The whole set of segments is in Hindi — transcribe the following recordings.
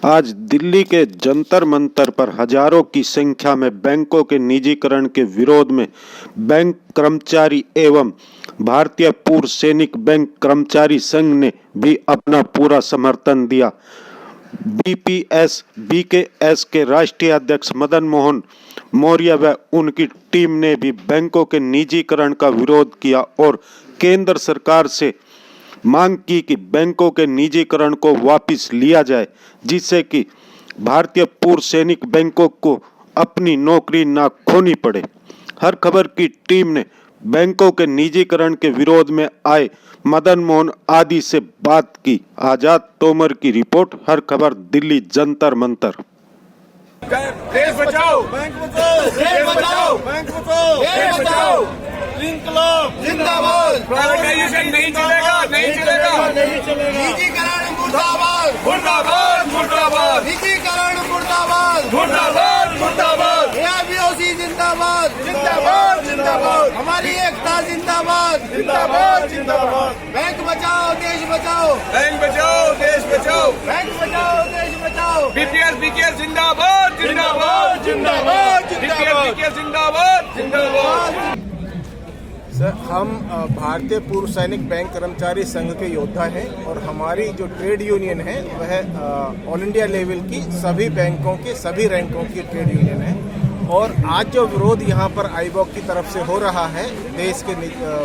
आज दिल्ली के जंतर मंतर पर हजारों की संख्या में बैंकों के निजीकरण के विरोध में बैंक कर्मचारी एवं भारतीय पूर्व सैनिक बैंक कर्मचारी संघ ने भी अपना पूरा समर्थन दिया। बीकेएस के राष्ट्रीय अध्यक्ष मदन मोहन मौर्य व उनकी टीम ने भी बैंकों के निजीकरण का विरोध किया और केंद्र सरकार से मांग की कि बैंकों के निजीकरण को वापस लिया जाए, जिससे कि भारतीय पूर्व सैनिक बैंकों को अपनी नौकरी न खोनी पड़े। हर खबर की टीम ने बैंकों के निजीकरण के विरोध में आए मदन मोहन आदि से बात की। आजाद तोमर की रिपोर्ट, हर खबर दिल्ली जंतर मंतर। देश बचाओ, बैंक बचाओ, देश बचाओ, बैंक बचाओ, देश बचाओ। इंकलाब जिंदाबाद। प्राइवेटाइजेशन नहीं चलेगा, नहीं चलेगा, नहीं चलेगा। निजीकरण मुर्दाबाद, मुर्दाबाद, मुर्दाबाद। निजीकरण मुर्दाबाद, मुर्दाबाद, मुर्दाबाद। एआईबीओसी जिंदाबाद, जिंदाबाद, जिंदाबाद। हमारी एकता जिंदाबाद, जिंदाबाद, जिंदाबाद। बैंक बचाओ, देश बचाओ, बैंक बचाओ, देश बचाओ, बैंक बचाओ, देश बचाओ। बीकेएस जिंदाबाद, जिंदाबाद, जिंदाबाद, जिंदाबाद, जिंदाबाद, जिंदाबाद। सर, हम भारतीय पूर्व सैनिक बैंक कर्मचारी संघ के योद्धा हैं और हमारी जो ट्रेड यूनियन है वह ऑल इंडिया लेवल की सभी बैंकों के सभी रैंकों की ट्रेड यूनियन है। और आज जो विरोध यहाँ पर आईबॉक की तरफ से हो रहा है देश के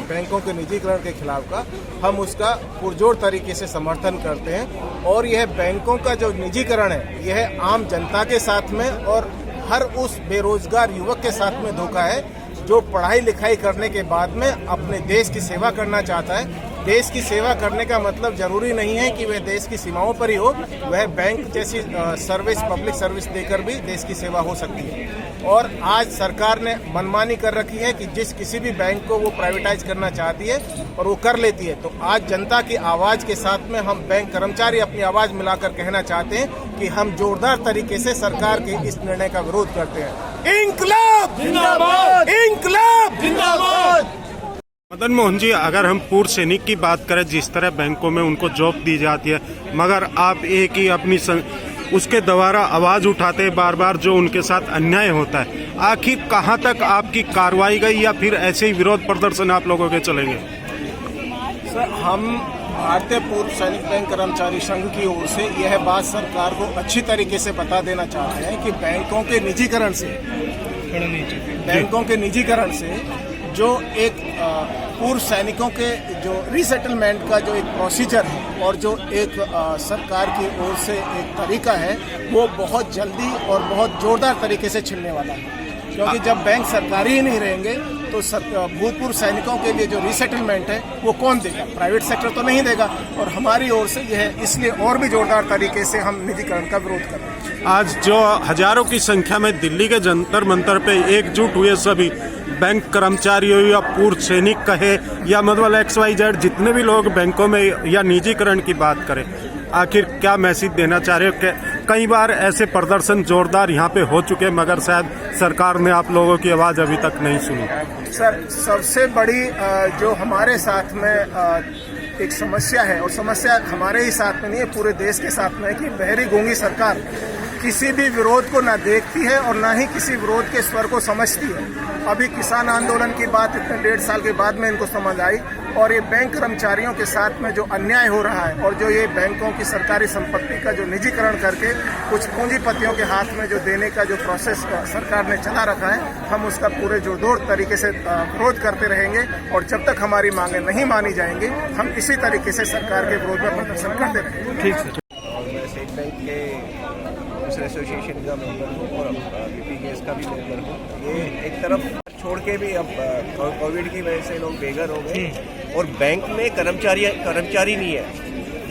बैंकों के निजीकरण के खिलाफ का, हम उसका पुरजोर तरीके से समर्थन करते हैं। और यह बैंकों का जो निजीकरण है यह आम जनता के साथ में और हर उस बेरोजगार युवक के साथ में धोखा है जो पढ़ाई लिखाई करने के बाद में अपने देश की सेवा करना चाहता है। देश की सेवा करने का मतलब जरूरी नहीं है कि वह देश की सीमाओं पर ही हो, वह बैंक जैसी सर्विस, पब्लिक सर्विस देकर भी देश की सेवा हो सकती है। और आज सरकार ने मनमानी कर रखी है कि जिस किसी भी बैंक को वो प्राइवेटाइज करना चाहती है और वो कर लेती है। तो आज जनता की आवाज के साथ में हम बैंक कर्मचारी अपनी आवाज मिलाकर कहना चाहते हैं कि हम जोरदार तरीके से सरकार के इस निर्णय का विरोध करते हैं। इंकलाब जिंदाबाद, इंकलाब जिंदाबाद। मदन मोहन जी, अगर हम पूर्व सैनिक की बात करें, जिस तरह बैंकों में उनको जॉब दी जाती है, मगर आप एक ही अपनी उसके द्वारा आवाज उठाते हैं बार बार जो उनके साथ अन्याय होता है, आखिर कहां तक आपकी कार्रवाई गई या फिर ऐसे ही विरोध प्रदर्शन आप लोगों के चलेंगे? सर, हम भारतीय पूर्व सैनिक बैंक कर्मचारी संघ की ओर से यह बात सरकार को अच्छी तरीके से बता देना चाहते हैं कि बैंकों के निजीकरण से जो एक पूर्व सैनिकों के जो रीसेटलमेंट का जो एक प्रोसीजर है और जो एक सरकार की ओर से एक तरीका है वो बहुत जल्दी और बहुत जोरदार तरीके से छिड़ने वाला है। क्योंकि जब बैंक सरकारी ही नहीं रहेंगे तो भूतपूर्व सैनिकों के लिए जो रीसेटलमेंट है वो कौन देगा? प्राइवेट सेक्टर तो नहीं देगा। और हमारी ओर से यह इसलिए और भी जोरदार तरीके से हम निजीकरण का विरोध कर रहे हैं। आज जो हजारों की संख्या में दिल्ली के जंतर मंतर पे एकजुट हुए सभी बैंक कर्मचारी हो या पूर्व सैनिक कहे या मतलब XYZ जितने भी लोग बैंकों में या निजीकरण की बात करें, आखिर क्या मैसेज देना चाह रहे हो? कई बार ऐसे प्रदर्शन जोरदार यहाँ पे हो चुके मगर शायद सरकार ने आप लोगों की आवाज़ अभी तक नहीं सुनी। सर, सबसे बड़ी जो हमारे साथ में एक समस्या है, और समस्या हमारे ही साथ में नहीं है, पूरे देश के साथ में है कि बहरी गूंगी सरकार किसी भी विरोध को ना देखती है और ना ही किसी विरोध के स्वर को समझती है। अभी किसान आंदोलन की बात इतने 1.5 साल के बाद में इनको समझ आई। और ये बैंक कर्मचारियों के साथ में जो अन्याय हो रहा है और जो ये बैंकों की सरकारी संपत्ति का जो निजीकरण करके कुछ पूंजीपतियों के हाथ में जो देने का जो प्रोसेस सरकार ने चला रखा है, हम उसका पूरे जोरदार तरीके से विरोध करते रहेंगे। और जब तक हमारी मांगें नहीं मानी जाएंगी हम इसी तरीके से सरकार के विरोध में प्रदर्शन करते रहेंगे। ठीक है। स्टेट बैंक के दूसरे एसोसिएशन का मेंबर हूँ और बीपीकेएस का भी मेंबर हूँ। ये एक तरफ छोड़ के भी अब कोविड की वजह से लोग बेघर हो गए और बैंक में कर्मचारी नहीं है।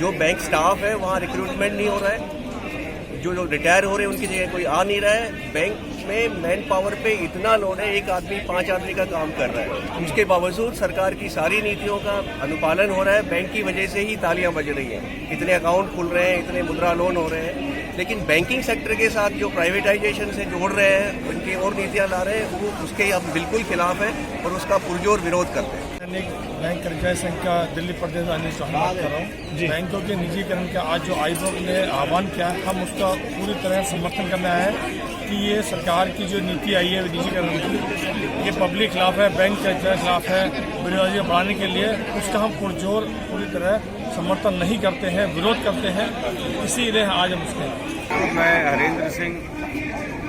जो बैंक स्टाफ है वहाँ रिक्रूटमेंट नहीं हो रहा है। जो लोग रिटायर हो रहे हैं उनकी जगह कोई आ नहीं रहा है। बैंक में मैन पावर पे इतना लोड है, एक आदमी 5 आदमी का काम कर रहा है। उसके बावजूद सरकार की सारी नीतियों का अनुपालन हो रहा है। बैंक की वजह से ही तालियां बज रही हैं, इतने अकाउंट खुल रहे हैं, इतने मुद्रा लोन हो रहे हैं। लेकिन बैंकिंग सेक्टर के साथ जो प्राइवेटाइजेशन से जोड़ रहे हैं, उनकी और नीतियां ला रहे हैं, वो उसके हम बिल्कुल खिलाफ है और उसका पुरजोर विरोध करते हैं। सैनिक बैंक कर्मचारी संघ का दिल्ली प्रदेश अनिल चौहान बात कर रहा हूँ। बैंकों के निजीकरण का आज जो आयोग ने आह्वान किया है, हम उसका पूरी तरह समर्थन करने आए हैं कि ये सरकार की जो नीति आई है निजीकरण की, ये पब्लिक खिलाफ है, बैंक के खिलाफ है, बेरोजगारी बढ़ाने के लिए उसका हम पुरजोर पूरी तरह समर्थन नहीं करते हैं, विरोध करते हैं। इसीलिए आज हम उसके मैं हरेंद्र सिंह,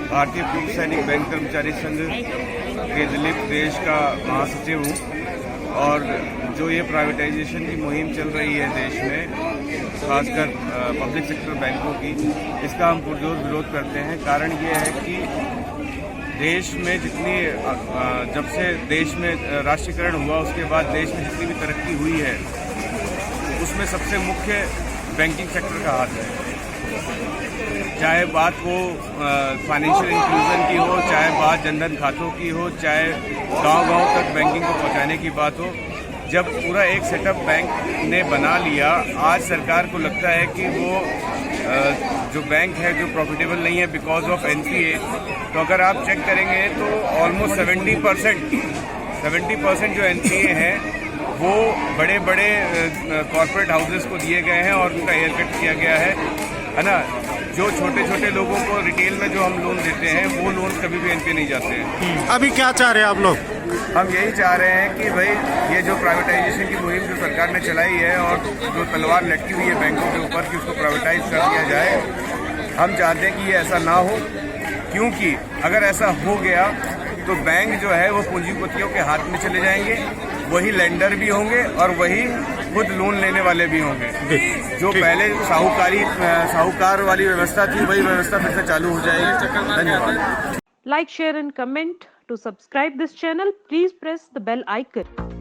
भारतीय पूर्व सैनिक बैंक कर्मचारी संघ के दिल्ली प्रदेश का महासचिव हूँ। और जो ये प्राइवेटाइजेशन की मुहिम चल रही है देश में, खासकर पब्लिक सेक्टर बैंकों की, इसका हम पुरजोर विरोध करते हैं। कारण ये है कि देश में जितनी जब से देश में राष्ट्रीयकरण हुआ उसके बाद देश में जितनी भी तरक्की हुई है उसमें सबसे मुख्य बैंकिंग सेक्टर का हाथ है। चाहे बात वो फाइनेंशियल इंक्लूजन की हो, चाहे बात जनधन खातों की हो, चाहे गांव-गांव तक बैंकिंग को पहुंचाने की बात हो। जब पूरा एक सेटअप बैंक ने बना लिया, आज सरकार को लगता है कि वो जो बैंक है जो प्रॉफिटेबल नहीं है बिकॉज ऑफ एनपीए, तो अगर आप चेक करेंगे तो ऑलमोस्ट 70% जो एनपीए हैं वो बड़े बड़े कॉर्पोरेट हाउसेस को दिए गए हैं और उनका हेयर कट किया गया है ना। जो छोटे छोटे लोगों को रिटेल में जो हम लोन देते हैं वो लोन कभी भी एनपीए नहीं जाते हैं। अभी क्या चाह रहे हैं आप लोग? हम यही चाह रहे हैं कि भाई ये जो प्राइवेटाइजेशन की मुहिम जो सरकार ने चलाई है और जो तलवार लटकी हुई है बैंकों के ऊपर कि उसको प्राइवेटाइज कर दिया जाए, हम चाहते हैं कि ये ऐसा ना हो, क्योंकि अगर ऐसा हो गया तो बैंक जो है वो पूंजीपतियों के हाथ में चले जाएंगे, वही लेंडर भी होंगे और वही खुद लोन लेने वाले भी होंगे। जो पहले साहूकार वाली व्यवस्था थी वही व्यवस्था फिर से चालू हो जाएगी। धन्यवाद। Like, share and comment. To subscribe this channel, please press the bell icon.